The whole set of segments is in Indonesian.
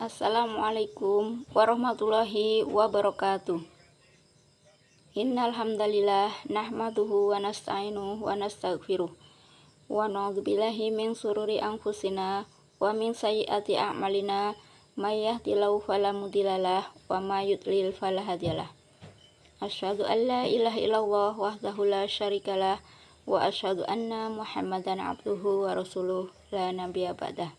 Assalamualaikum warahmatullahi wabarakatuh. Innal hamdalillah nahmaduhu wa nasta'inuhu wa nastaghfiruh wa na'udzubillahi min syururi anfusina wa min sayyiati a'malina may yahdihillahu fala mudhillalah wa may yudlil fala hadiyalah. Asyhadu an la ilaha illallah wahdahu la syarikalah wa asyhadu anna Muhammadan abduhu wa rasuluh la nabiyya ba'dah.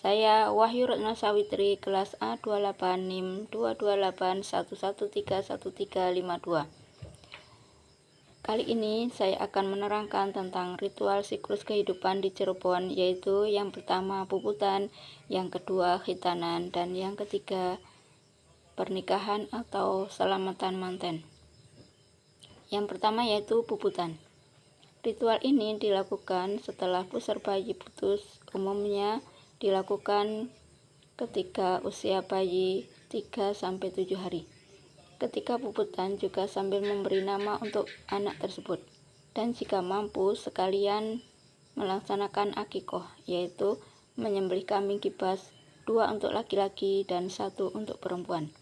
Saya Wahyu Ratna Sawitri, kelas A28 NIM 22811311352. Kali ini saya akan menerangkan tentang ritual siklus kehidupan di Cirebon, yaitu yang pertama puputan, yang kedua khitanan, dan yang ketiga pernikahan atau selamatan manten. Yang pertama yaitu puputan. Ritual ini dilakukan setelah pusar bayi putus, umumnya dilakukan ketika usia bayi 3-7 hari. Ketika puputan juga sambil memberi nama untuk anak tersebut. Dan jika mampu sekalian melaksanakan akikoh, yaitu menyembelih kambing kibas, 2 untuk laki-laki dan 1 untuk perempuan.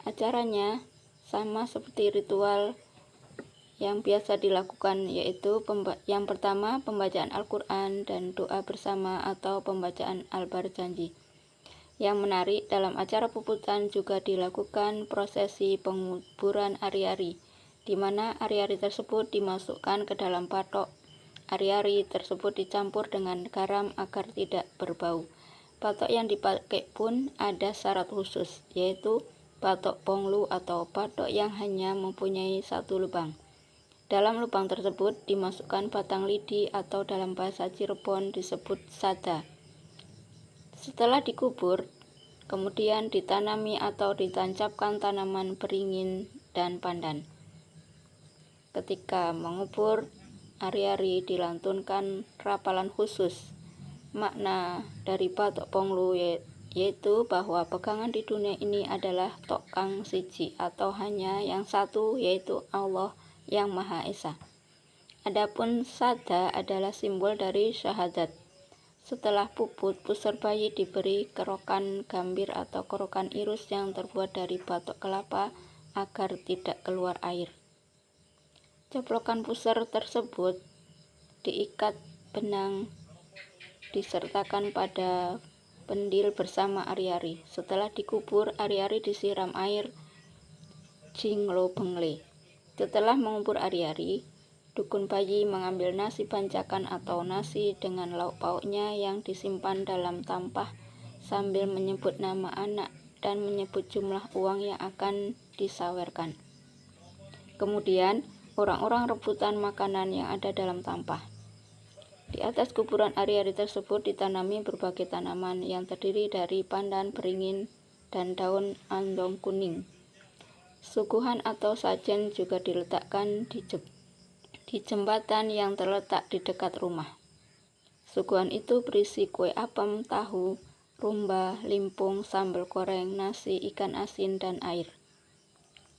Acaranya sama seperti ritual yang biasa dilakukan, yaitu yang pertama pembacaan Al-Quran dan doa bersama atau pembacaan Al-Barjanji. Yang menarik, dalam acara puputan juga dilakukan prosesi penguburan ari-ari, di mana ari-ari tersebut dimasukkan ke dalam patok. Ari-ari tersebut dicampur dengan garam agar tidak berbau. Patok yang dipakai pun ada syarat khusus, yaitu patok ponglu atau patok yang hanya mempunyai 1 lubang. Dalam lubang tersebut dimasukkan batang lidi atau dalam bahasa Cirebon disebut sada. Setelah dikubur, kemudian ditanami atau ditancapkan tanaman beringin dan pandan. Ketika mengubur ari-ari dilantunkan rapalan khusus. Makna dari patok ponglu yaitu bahwa pegangan di dunia ini adalah tokang siji atau hanya yang satu, yaitu Allah yang Maha Esa. Adapun sada adalah simbol dari syahadat. Setelah puput, pusar bayi diberi kerokan gambir atau kerokan irus yang terbuat dari batok kelapa agar tidak keluar air. Ceplokan pusar tersebut diikat benang disertakan pada pendil bersama ari-ari. Setelah dikubur, ari-ari disiram air jinglo bengle. Setelah mengubur ari-ari, dukun bayi mengambil nasi bancakan atau nasi dengan lauk pauknya yang disimpan dalam tampah sambil menyebut nama anak dan menyebut jumlah uang yang akan disawerkan. Kemudian, orang-orang rebutan makanan yang ada dalam tampah. Di atas kuburan ari-ari tersebut ditanami berbagai tanaman yang terdiri dari pandan, beringin, dan daun andong kuning. Suguhan atau sajen juga diletakkan di jembatan yang terletak di dekat rumah. Suguhan itu berisi kue apem, tahu, rumba, limpung, sambal goreng, nasi, ikan asin, dan air.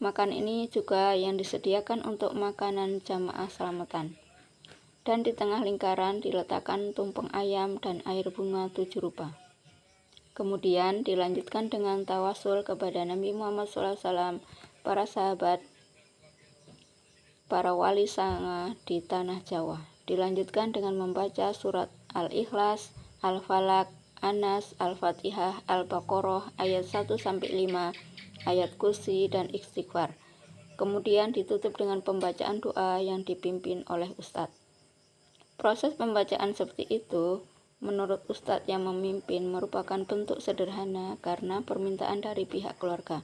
Makan ini juga yang disediakan untuk makanan jamaah selamatan. Dan di tengah lingkaran diletakkan tumpeng ayam dan air bunga 7 rupa. Kemudian dilanjutkan dengan tawasul kepada Nabi Muhammad SAW, para sahabat, para wali sanga di tanah Jawa. Dilanjutkan dengan membaca surat Al-Ikhlas, Al-Falaq, Anas, Al-Fatihah, Al-Baqarah ayat 1-5, ayat kursi, dan istighfar. Kemudian ditutup dengan pembacaan doa yang dipimpin oleh ustadz. Proses pembacaan seperti itu menurut ustadz yang memimpin merupakan bentuk sederhana karena permintaan dari pihak keluarga.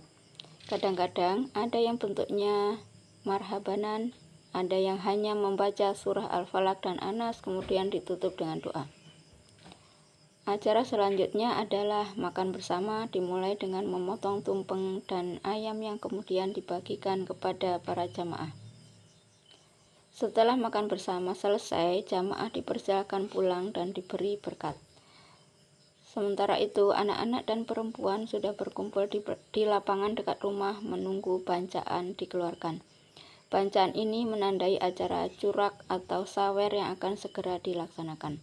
Kadang-kadang ada yang bentuknya marhabanan, ada yang hanya membaca surah Al-Falaq dan Anas kemudian ditutup dengan doa. Acara selanjutnya adalah makan bersama, dimulai dengan memotong tumpeng dan ayam yang kemudian dibagikan kepada para jamaah. Setelah makan bersama selesai, jamaah dipersilakan pulang dan diberi berkat. Sementara itu, anak-anak dan perempuan sudah berkumpul di lapangan dekat rumah menunggu bancaan dikeluarkan. Bancaan ini menandai acara curak atau sawer yang akan segera dilaksanakan.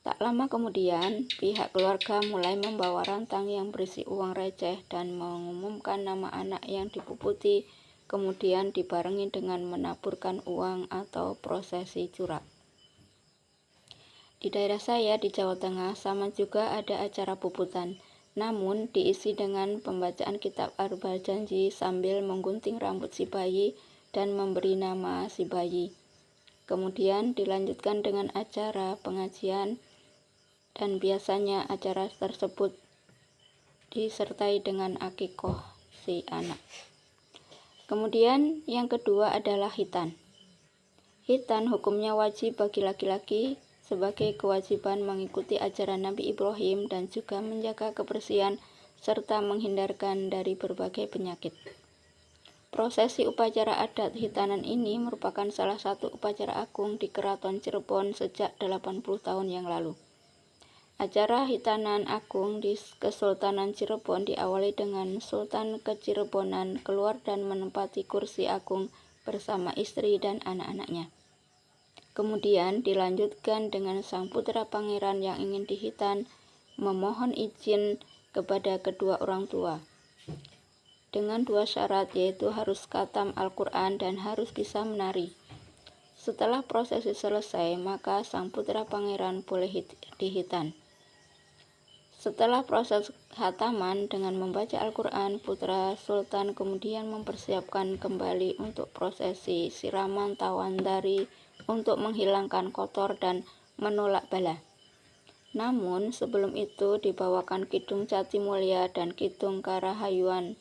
Tak lama kemudian, pihak keluarga mulai membawa rantang yang berisi uang receh dan mengumumkan nama anak yang dipuputi, kemudian dibarengi dengan menaburkan uang atau prosesi curak. Di daerah saya di Jawa Tengah sama juga ada acara puputan, namun diisi dengan pembacaan kitab arba janji sambil menggunting rambut si bayi dan memberi nama si bayi. Kemudian dilanjutkan dengan acara pengajian, dan biasanya acara tersebut disertai dengan akikoh si anak. Kemudian yang kedua adalah khitan. Khitan hukumnya wajib bagi laki-laki sebagai kewajiban mengikuti ajaran Nabi Ibrahim dan juga menjaga kebersihan serta menghindarkan dari berbagai penyakit. Prosesi upacara adat khitanan ini merupakan salah satu upacara agung di Keraton Cirebon sejak 80 tahun yang lalu. Acara khitanan agung di Kesultanan Cirebon diawali dengan Sultan Kecirebonan keluar dan menempati kursi agung bersama istri dan anak-anaknya. Kemudian dilanjutkan dengan sang putra pangeran yang ingin dikhitan memohon izin kepada kedua orang tua dengan dua syarat, yaitu harus khatam Al-Quran dan harus bisa menari. Setelah prosesi selesai, maka sang putra pangeran boleh dikhitan. Setelah proses khataman dengan membaca Al-Quran, putra sultan kemudian mempersiapkan kembali untuk prosesi siraman tawandari untuk menghilangkan kotor dan menolak bala. Namun sebelum itu dibawakan Kidung Jati Mulia dan Kidung Karahayuan.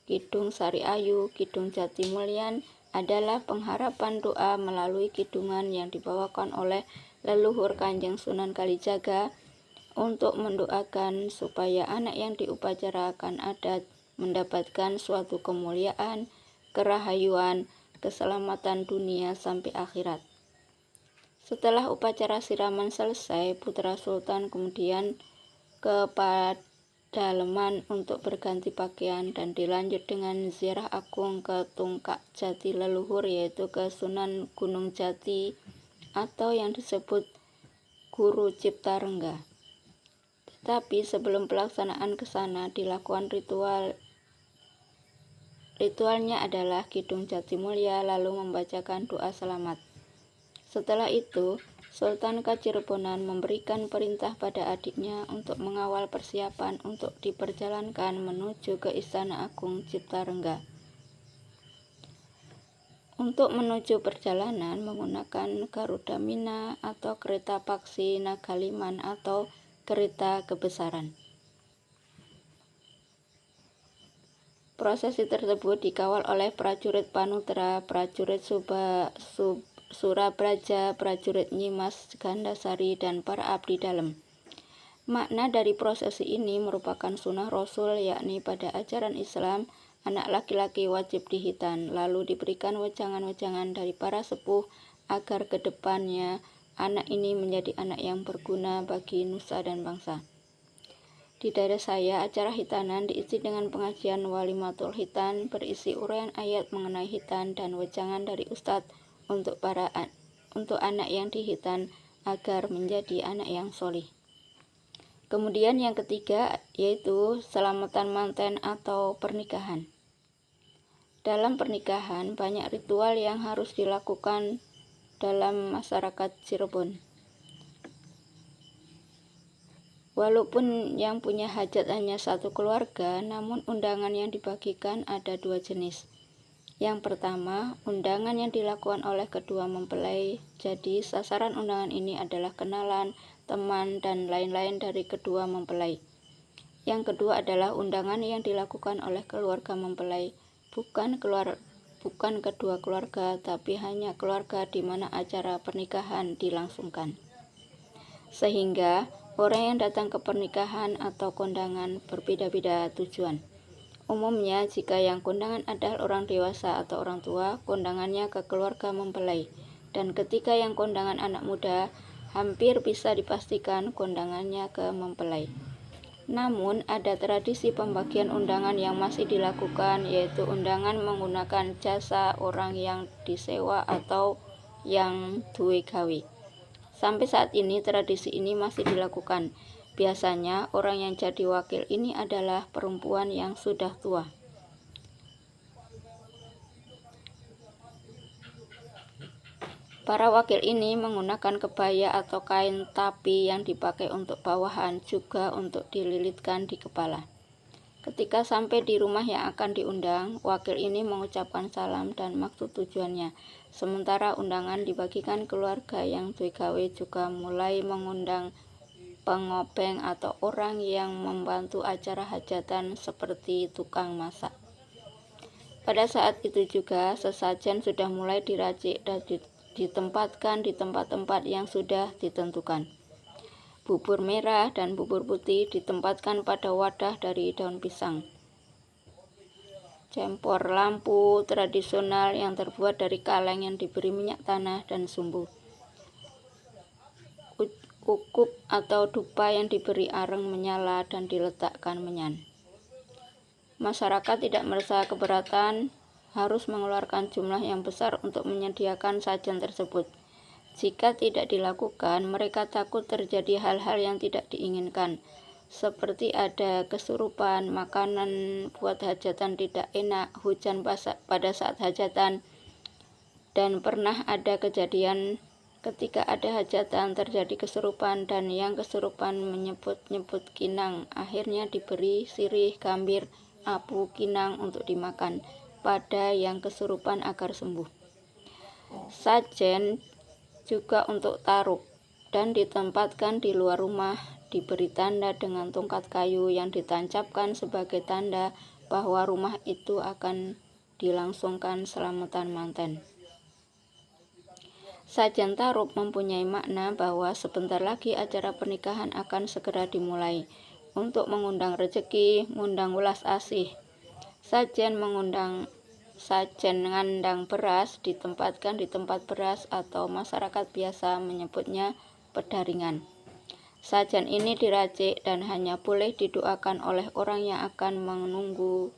Kidung Sari Ayu, Kidung Jati Mulyan adalah pengharapan doa melalui kidungan yang dibawakan oleh leluhur Kanjeng Sunan Kalijaga untuk mendoakan supaya anak yang diupacarakan adat mendapatkan suatu kemuliaan, kerahayuan, keselamatan dunia sampai akhirat. Setelah upacara siraman selesai, putra sultan kemudian ke pedalaman untuk berganti pakaian dan dilanjut dengan ziarah agung ke Tungkak Jati leluhur, yaitu ke Sunan Gunung Jati atau yang disebut Guru Ciptarengga. Tapi sebelum pelaksanaan ke sana dilakukan ritualnya adalah Kidung Jati Mulia lalu membacakan doa selamat. Setelah itu, Sultan Kacirebonan memberikan perintah pada adiknya untuk mengawal persiapan untuk diperjalankan menuju ke Istana Agung Ciptarengga. Untuk menuju perjalanan menggunakan Garuda Mina atau kereta paksi Nagaliman atau kereta kebesaran. Prosesi tersebut dikawal oleh prajurit Panutra, prajurit Surabraja, prajurit Nyimas Gandasari, dan para abdi dalam. Makna dari prosesi ini merupakan sunnah Rasul, yakni pada ajaran Islam, anak laki-laki wajib dikhitan, lalu diberikan wejangan-wejangan dari para sepuh agar ke depannya anak ini menjadi anak yang berguna bagi nusa dan bangsa. Di daerah saya, acara khitanan diisi dengan pengajian walimatul khitan berisi uraian ayat mengenai khitan dan wejangan dari ustadz untuk anak yang dikhitan agar menjadi anak yang solih. Kemudian yang ketiga yaitu selamatan manten atau pernikahan. Dalam pernikahan banyak ritual yang harus dilakukan dalam masyarakat Cirebon. Walaupun yang punya hajat hanya satu keluarga, namun undangan yang dibagikan ada dua jenis. Yang pertama, undangan yang dilakukan oleh kedua mempelai. Jadi sasaran undangan ini adalah kenalan, teman, dan lain-lain dari kedua mempelai. Yang kedua adalah undangan yang dilakukan oleh keluarga mempelai, bukan kedua keluarga, tapi hanya keluarga di mana acara pernikahan dilangsungkan. Sehingga orang yang datang ke pernikahan atau kondangan berbeda-beda tujuan. Umumnya jika yang kondangan adalah orang dewasa atau orang tua, kondangannya ke keluarga mempelai. Dan ketika yang kondangan anak muda, hampir bisa dipastikan kondangannya ke mempelai. Namun ada tradisi pembagian undangan yang masih dilakukan, yaitu undangan menggunakan jasa orang yang disewa atau yang duwe gawe. Sampai saat ini tradisi ini masih dilakukan. Biasanya orang yang jadi wakil ini adalah perempuan yang sudah tua. Para wakil ini menggunakan kebaya atau kain tapi yang dipakai untuk bawahan juga untuk dililitkan di kepala. Ketika sampai di rumah yang akan diundang, wakil ini mengucapkan salam dan maksud tujuannya. Sementara undangan dibagikan keluarga yang duwe gawe juga mulai mengundang pengobeng atau orang yang membantu acara hajatan seperti tukang masak. Pada saat itu juga sesajen sudah mulai diracik dan ditempatkan di tempat-tempat yang sudah ditentukan. Bubur merah dan bubur putih ditempatkan pada wadah dari daun pisang. Cempor lampu tradisional yang terbuat dari kaleng yang diberi minyak tanah dan sumbu. Ukup atau dupa yang diberi areng menyala dan diletakkan menyan. Masyarakat tidak merasa keberatan harus mengeluarkan jumlah yang besar untuk menyediakan sajian tersebut. Jika tidak dilakukan, mereka takut terjadi hal-hal yang tidak diinginkan, seperti ada kesurupan, makanan buat hajatan tidak enak, hujan pada saat hajatan, dan pernah ada kejadian ketika ada hajatan terjadi kesurupan dan yang kesurupan menyebut-nyebut kinang, akhirnya diberi sirih, gambir, apu, kinang untuk dimakan pada yang kesurupan agar sembuh. Sajen juga untuk tarup dan ditempatkan di luar rumah, diberi tanda dengan tongkat kayu yang ditancapkan sebagai tanda bahwa rumah itu akan dilangsungkan selamatan manten. Sajen tarup mempunyai makna bahwa sebentar lagi acara pernikahan akan segera dimulai. Untuk mengundang rezeki, mengundang welas asih. Sajen ngandang beras ditempatkan di tempat beras atau masyarakat biasa menyebutnya pedaringan. Sajian ini diracik dan hanya boleh didoakan oleh orang yang akan menunggu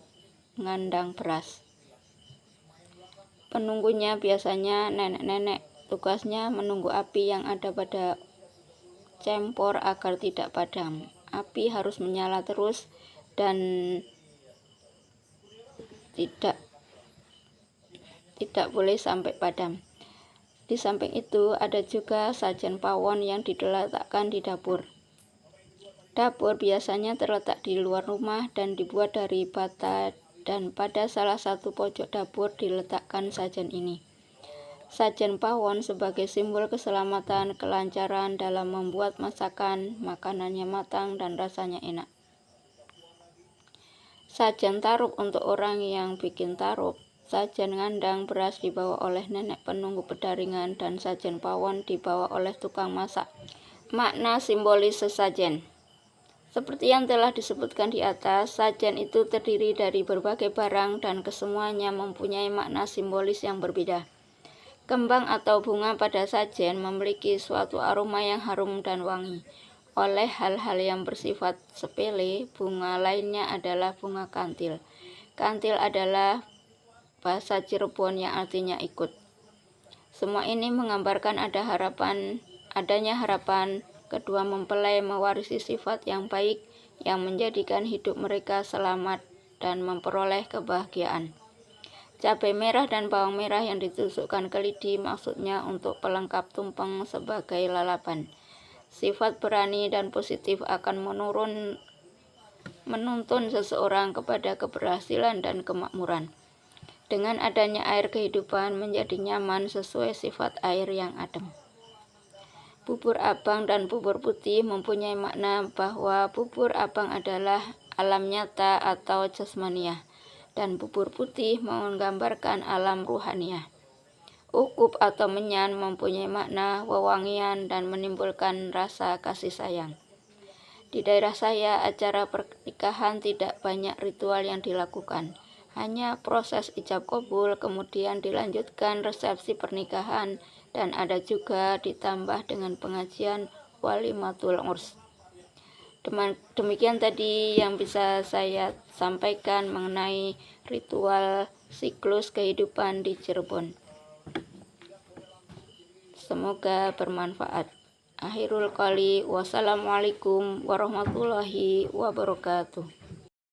ngandang beras. Penunggunya biasanya nenek-nenek. Tugasnya menunggu api yang ada pada cempor agar tidak padam. Api harus menyala terus dan tidak boleh sampai padam. Di samping itu ada juga sajian pawon yang diletakkan di dapur. Dapur biasanya terletak di luar rumah dan dibuat dari bata dan pada salah satu pojok dapur diletakkan sajian ini. Sajian pawon sebagai simbol keselamatan, kelancaran dalam membuat masakan, makanannya matang dan rasanya enak. Sajian tarup untuk orang yang bikin tarup. Sajian ngandang beras dibawa oleh nenek penunggu pedaringan dan sajian pawon dibawa oleh tukang masak. Makna simbolis sesajen. Seperti yang telah disebutkan di atas, sajian itu terdiri dari berbagai barang dan kesemuanya mempunyai makna simbolis yang berbeda. Kembang atau bunga pada sajian memiliki suatu aroma yang harum dan wangi. Oleh hal-hal yang bersifat sepele, bunga lainnya adalah bunga kantil. Kantil adalah bahasa Cirebon yang artinya ikut. Semua ini menggambarkan adanya harapan kedua mempelai mewarisi sifat yang baik yang menjadikan hidup mereka selamat dan memperoleh kebahagiaan. Cabai merah dan bawang merah yang ditusukkan ke lidi maksudnya untuk pelengkap tumpeng sebagai lalapan. Sifat berani dan positif akan menuntun seseorang kepada keberhasilan dan kemakmuran. Dengan adanya air kehidupan menjadi nyaman sesuai sifat air yang adem. Bubur abang dan bubur putih mempunyai makna bahwa bubur abang adalah alam nyata atau jasmaniah, dan bubur putih menggambarkan alam ruhaniah. Ukup atau menyan mempunyai makna wewangian dan menimbulkan rasa kasih sayang. Di daerah saya, acara pernikahan tidak banyak ritual yang dilakukan. Hanya proses ijab kabul, kemudian dilanjutkan resepsi pernikahan, dan ada juga ditambah dengan pengajian walimatul urs. Demikian tadi yang bisa saya sampaikan mengenai ritual siklus kehidupan di Cirebon. Semoga bermanfaat. Akhirul qali, wassalamualaikum warahmatullahi wabarakatuh.